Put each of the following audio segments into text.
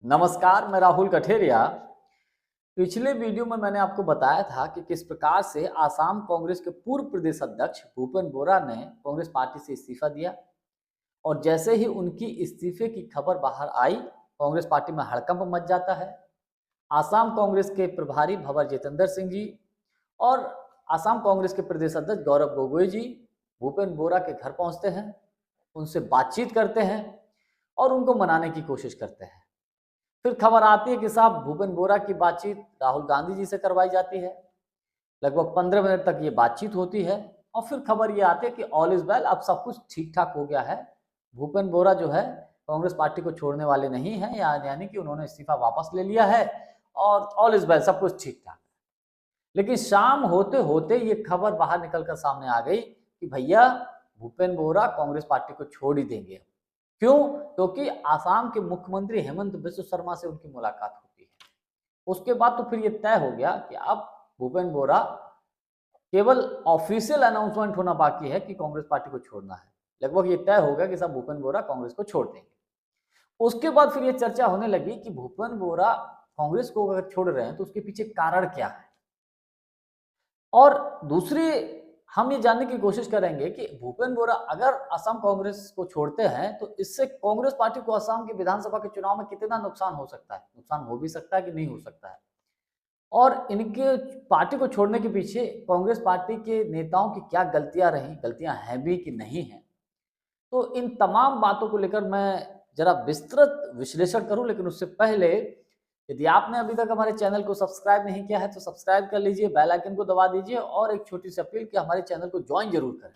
नमस्कार, मैं राहुल कठेरिया। पिछले वीडियो में मैंने आपको बताया था कि किस प्रकार से आसाम कांग्रेस के पूर्व प्रदेश अध्यक्ष भूपेन बोरा ने कांग्रेस पार्टी से इस्तीफा दिया और जैसे ही उनकी इस्तीफे की खबर बाहर आई, कांग्रेस पार्टी में हड़कंप मच जाता है। आसाम कांग्रेस के प्रभारी भंवर जितेंद्र सिंह जी और आसाम कांग्रेस के प्रदेश अध्यक्ष गौरव गोगोई जी भूपेन बोरा के घर पहुंचते हैं, उनसे बातचीत करते हैं और उनको मनाने की कोशिश करते हैं। फिर खबर आती है कि साहब भूपेन बोरा की बातचीत राहुल गांधी जी से करवाई जाती है। लगभग 15 मिनट तक ये बातचीत होती है और फिर खबर ये आती है कि ऑल इज वेल, अब सब कुछ ठीक ठाक हो गया है। भूपेन बोरा जो है कांग्रेस पार्टी को छोड़ने वाले नहीं है, यानी कि उन्होंने इस्तीफा वापस ले लिया है और ऑल इज वेल, सब कुछ ठीक ठाक। लेकिन शाम होते होते ये खबर बाहर निकलकर सामने आ गई कि भैया भूपेन बोरा कांग्रेस पार्टी को छोड़ ही देंगे। क्यों? क्योंकि आसाम के मुख्यमंत्री हेमंत बिस्व शर्मा से उनकी मुलाकात होती है। उसके बाद तो फिर ये तय हो गया कि अब भूपेन बोरा केवल ऑफिशियल अनाउंसमेंट होना बाकी है कि कांग्रेस पार्टी को छोड़ना है। लगभग ये तय हो गया कि सब भूपेन बोरा कांग्रेस को छोड़ देंगे। उसके बाद फिर ये चर्चा होने लगी कि भूपेन बोरा कांग्रेस को अगर छोड़ रहे हैं तो उसके पीछे कारण क्या है। और दूसरी, हम ये जानने की कोशिश करेंगे कि भूपेन बोरा अगर असम कांग्रेस को छोड़ते हैं तो इससे कांग्रेस पार्टी को असम के विधानसभा के चुनाव में कितना नुकसान हो सकता है, नुकसान हो भी सकता है कि नहीं हो सकता है। और इनके पार्टी को छोड़ने के पीछे कांग्रेस पार्टी के नेताओं की क्या गलतियां रही, गलतियां हैं भी कि नहीं है। तो इन तमाम बातों को लेकर मैं जरा विस्तृत विश्लेषण करूं, लेकिन उससे पहले यदि आपने अभी तक हमारे चैनल को सब्सक्राइब नहीं किया है तो सब्सक्राइब कर लीजिए, बेल आइकन को दबा दीजिए और एक छोटी सी अपील कि हमारे चैनल को ज्वाइन जरूर करें।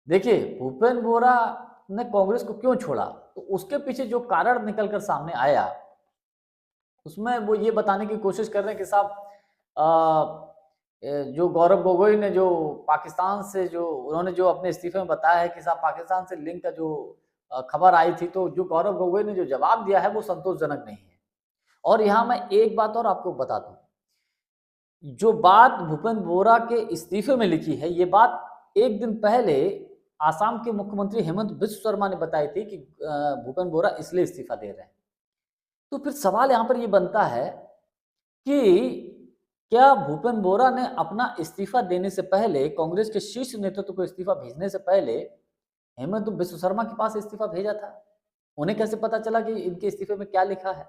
देखिए, भूपेन बोरा ने कांग्रेस को क्यों छोड़ा, तो उसके पीछे जो कारण निकलकर सामने आया उसमें वो ये बताने की कोशिश कर रहे हैं कि साहब जो गौरव गोगोई ने जो पाकिस्तान से जो उन्होंने जो अपने इस्तीफे में बताया है कि साहब पाकिस्तान से लिंक का जो खबर आई थी, तो जो गौरव गोगोई ने जो जवाब दिया है वो संतोषजनक नहीं है। और यहाँ मैं एक बात और आपको बता दूं, जो बात भूपेन बोरा के इस्तीफे में लिखी है, ये बात एक दिन पहले आसाम के मुख्यमंत्री हेमंत बिस्व शर्मा ने बताई थी कि भूपेन बोरा इसलिए इस्तीफा दे रहे हैं। तो फिर सवाल यहाँ पर ये बनता है कि क्या भूपेन बोरा ने अपना इस्तीफा देने से पहले, कांग्रेस के शीर्ष नेतृत्व को इस्तीफा भेजने से पहले हेमंत बिस्व शर्मा के पास इस्तीफा भेजा था? उन्हें कैसे पता चला कि इनके इस्तीफे में क्या लिखा है?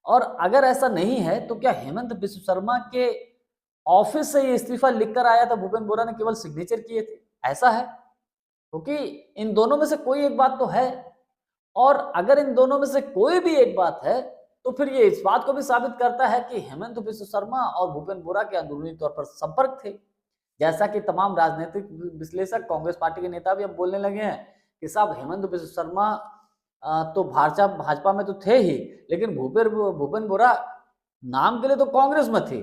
और अगर ऐसा नहीं है तो क्या हेमंत बिस्व शर्मा के ऑफिस से ये इस्तीफा लिखकर आया था, भूपेन बोरा ने केवल सिग्नेचर किए थे? ऐसा है, क्योंकि इन दोनों में से कोई एक बात तो है। और अगर इन दोनों में से कोई भी एक बात है तो फिर ये इस बात को भी साबित करता है कि हेमंत बिस्व शर्मा और भूपेन बोरा के अंदरूनी तौर पर संपर्क थे। जैसा कि तमाम राजनीतिक विश्लेषक, कांग्रेस पार्टी के नेता भी अब बोलने लगे हैं कि साहब हेमंत बिस्व शर्मा तो भाजपा में तो थे ही, लेकिन भूपेन बोरा नाम के लिए तो कांग्रेस में थे,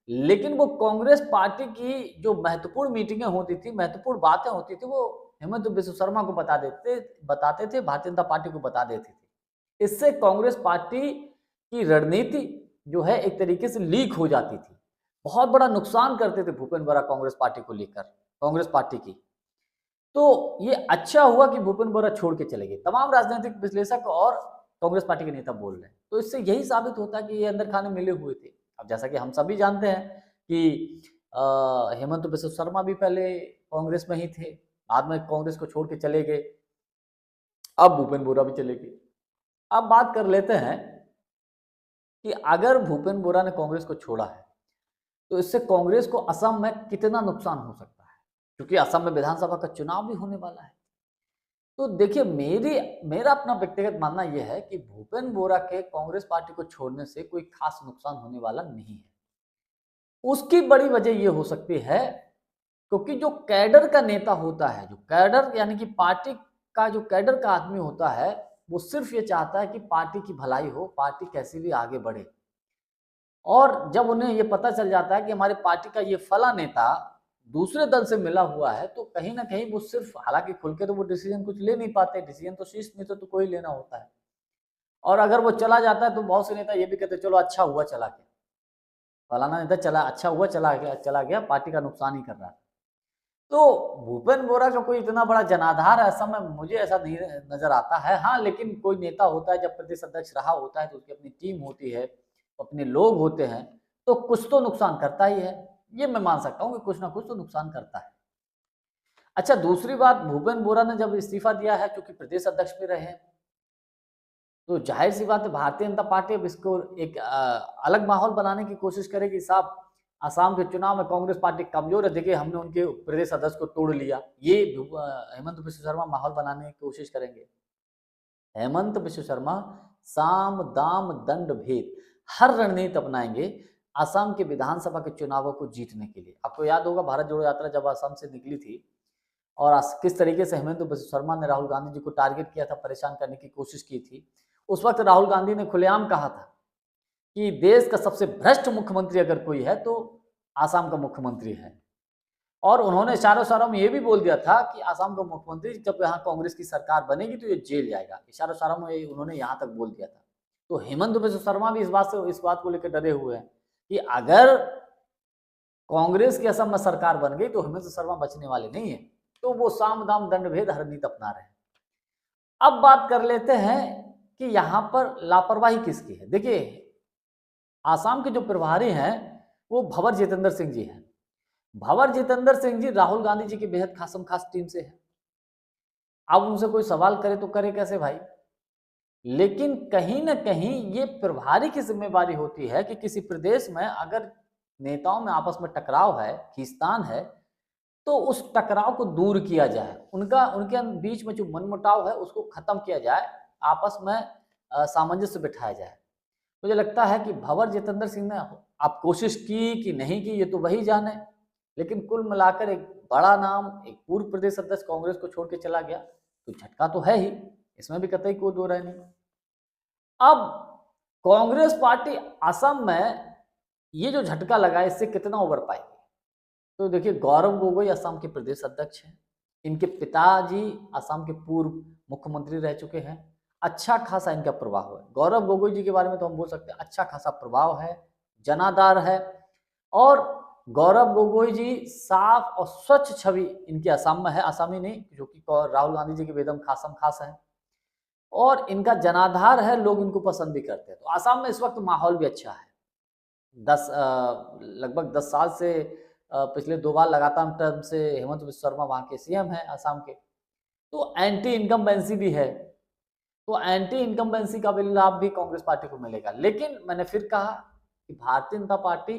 लेकिन वो कांग्रेस पार्टी की जो महत्वपूर्ण मीटिंगें होती थी, महत्वपूर्ण बातें होती थी, वो हेमंत बिस्व शर्मा को बताते थे, भारतीय जनता पार्टी को बता देते थे। इससे कांग्रेस पार्टी की रणनीति जो है एक तरीके से लीक हो जाती थी। बहुत बड़ा नुकसान करते थे भूपेन बोरा कांग्रेस पार्टी को लेकर, कांग्रेस पार्टी की। तो ये अच्छा हुआ कि भूपेन बोरा छोड़ के चले गए, तमाम राजनीतिक विश्लेषक और कांग्रेस पार्टी के नेता बोल रहे हैं। तो इससे यही साबित होता है कि ये अंदर खाने मिले हुए थे। अब जैसा कि हम सभी जानते हैं कि हेमंत बिस्व शर्मा भी पहले कांग्रेस में ही थे, बाद में कांग्रेस को छोड़ के चले गए, अब भूपेन बोरा भी चले गए। अब बात कर लेते हैं कि अगर भूपेन बोरा ने कांग्रेस को छोड़ा है तो इससे कांग्रेस को असम में कितना नुकसान हो सकता है, क्योंकि असम में विधानसभा का चुनाव भी होने वाला है। तो देखिए, मेरा अपना व्यक्तिगत मानना यह है कि भूपेन बोरा के कांग्रेस पार्टी को छोड़ने से कोई खास नुकसान होने वाला नहीं है। उसकी बड़ी वजह यह हो सकती है क्योंकि जो कैडर का नेता होता है, जो कैडर यानी कि पार्टी का जो कैडर का आदमी होता है, वो सिर्फ ये चाहता है कि पार्टी की भलाई हो, पार्टी कैसे भी आगे बढ़े। और जब उन्हें ये पता चल जाता है कि हमारी पार्टी का ये फला नेता दूसरे दल से मिला हुआ है, तो कहीं ना कहीं वो सिर्फ, हालांकि खुल के तो वो डिसीजन कुछ ले नहीं पाते, डिसीजन तो शीर्ष नेतृत्व को ही लेना होता है। और अगर वो चला जाता है तो बहुत से नेता ये भी कहते हैं चलो अच्छा हुआ चला गया, फलाना नेता चला, अच्छा हुआ चला गया, पार्टी का नुकसान ही कर रहा है। तो भूपेन बोरा का कोई इतना बड़ा जनाधार ऐसा में मुझे ऐसा नहीं नजर आता है। हाँ, लेकिन कोई नेता होता है जब प्रदेश अध्यक्ष रहा होता है तो उसकी अपनी टीम होती है, अपने लोग होते हैं, तो कुछ तो नुकसान करता ही है। ये मैं मान सकता हूँ कि कुछ ना कुछ तो नुकसान करता है। अच्छा, दूसरी बात, भूपेन बोरा ने जब इस्तीफा दिया है, क्योंकि प्रदेश अध्यक्ष भी रहे हैं, तो जाहिर सी बात है भारतीय जनता पार्टी अब इसको एक अलग माहौल बनाने की कोशिश करेगी। साहब, असम के चुनाव में कांग्रेस पार्टी कमजोर है, देखिए हमने उनके प्रदेश अध्यक्ष को तोड़ लिया। ये हेमंत बिश्व शर्मा माहौल बनाने की कोशिश करेंगे। हेमंत बिश्व शर्मा साम दाम दंड भेद हर रणनीति अपनाएंगे असम के विधानसभा के चुनावों को जीतने के लिए। आपको याद होगा भारत जोड़ो यात्रा जब असम से निकली थी और किस तरीके से हेमंत बिश्व शर्मा ने राहुल गांधी जी को टारगेट किया था, परेशान करने की कोशिश की थी। उस वक्त राहुल गांधी ने खुलेआम कहा था कि देश का सबसे भ्रष्ट मुख्यमंत्री अगर कोई है तो आसाम का मुख्यमंत्री है। और उन्होंने इशारों इशारों में ये भी बोल दिया था कि आसाम का मुख्यमंत्री जब यहाँ कांग्रेस की सरकार बनेगी तो ये जेल जाएगा। इशारों इशारों में उन्होंने यहाँ तक बोल दिया था। तो हेमंत बिश्व शर्मा भी इस बात को लेकर डरे हुए हैं कि अगर कांग्रेस की असम में सरकार बन गई तो हेमंत शर्मा बचने वाले नहीं है। तो वो साम दाम दंड भेद हर नीति अपना रहे हैं। अब बात कर लेते हैं कि यहाँ पर लापरवाही किसकी है। देखिए, आसाम के जो प्रभारी हैं वो भंवर जितेंद्र सिंह जी हैं। भंवर जितेंद्र सिंह जी राहुल गांधी जी की बेहद खासम खास टीम से है। अब उनसे कोई सवाल करे तो करे कैसे भाई। लेकिन कहीं ना कहीं ये प्रभारी की जिम्मेवारी होती है कि किसी प्रदेश में अगर नेताओं में आपस में टकराव है, खींचतान है, तो उस टकराव को दूर किया जाए, उनके बीच में जो मनमुटाव है उसको खत्म किया जाए, आपस में सामंजस्य बिठाया जाए। मुझे लगता है कि भंवर जितेंद्र सिंह ने आप कोशिश की कि नहीं की ये तो वही जाने, लेकिन कुल मिलाकर एक बड़ा नाम, एक पूर्व प्रदेश अध्यक्ष कांग्रेस को छोड़ के चला गया, तो झटका तो है ही, इसमें भी कतई कोई दो राय नहीं। अब कांग्रेस पार्टी असम में ये जो झटका लगा इससे कितना उबर पाएगी। तो देखिए, गौरव गोगोई असम के प्रदेश अध्यक्ष हैं। इनके पिताजी असम के पूर्व मुख्यमंत्री रह चुके हैं। अच्छा खासा इनका प्रभाव है। गौरव गोगोई जी के बारे में तो हम बोल सकते हैं अच्छा खासा प्रभाव है, जनाधार है। और गौरव गोगोई जी साफ और स्वच्छ छवि इनकी असम में है, असमी नहीं, जो कि राहुल गांधी जी के बेदम खासम खास है। और इनका जनाधार है, लोग इनको पसंद भी करते हैं। तो असम में इस वक्त माहौल भी अच्छा है। लगभग 10 साल से पिछले 2 बार लगातार टर्म से हेमंत बिश्व शर्मा वहाँ के सीएम हैं असम के। तो एंटी इनकम्बेंसी भी है, तो एंटी इनकम्बेंसी का भी लाभ भी कांग्रेस पार्टी को मिलेगा। लेकिन मैंने फिर कहा कि भारतीय जनता पार्टी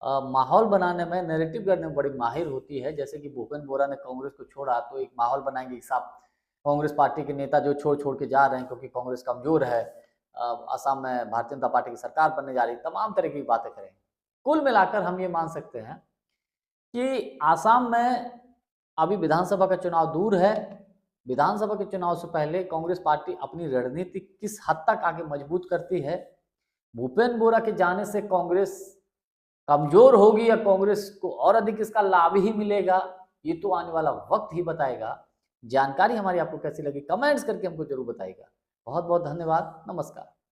माहौल बनाने में, नैरेटिव करने में बड़ी माहिर होती है। जैसे कि भूपेन बोरा ने कांग्रेस को छोड़ा तो एक माहौल बनाएंगे कि साहब कांग्रेस पार्टी के नेता जो छोड़ के जा रहे हैं क्योंकि कांग्रेस कमजोर है, असम में भारतीय जनता पार्टी की सरकार बनने जा रही, तमाम तरह की बातें करेंगे। कुल मिलाकर हम ये मान सकते हैं कि आसाम में अभी विधानसभा का चुनाव दूर है। विधानसभा के चुनाव से पहले कांग्रेस पार्टी अपनी रणनीति किस हद तक आगे मजबूत करती है, भूपेन बोरा के जाने से कांग्रेस कमजोर होगी या कांग्रेस को और अधिक इसका लाभ ही मिलेगा, ये तो आने वाला वक्त ही बताएगा। जानकारी हमारी आपको कैसी लगी कमेंट्स करके हमको जरूर बताइएगा। बहुत बहुत धन्यवाद, नमस्कार।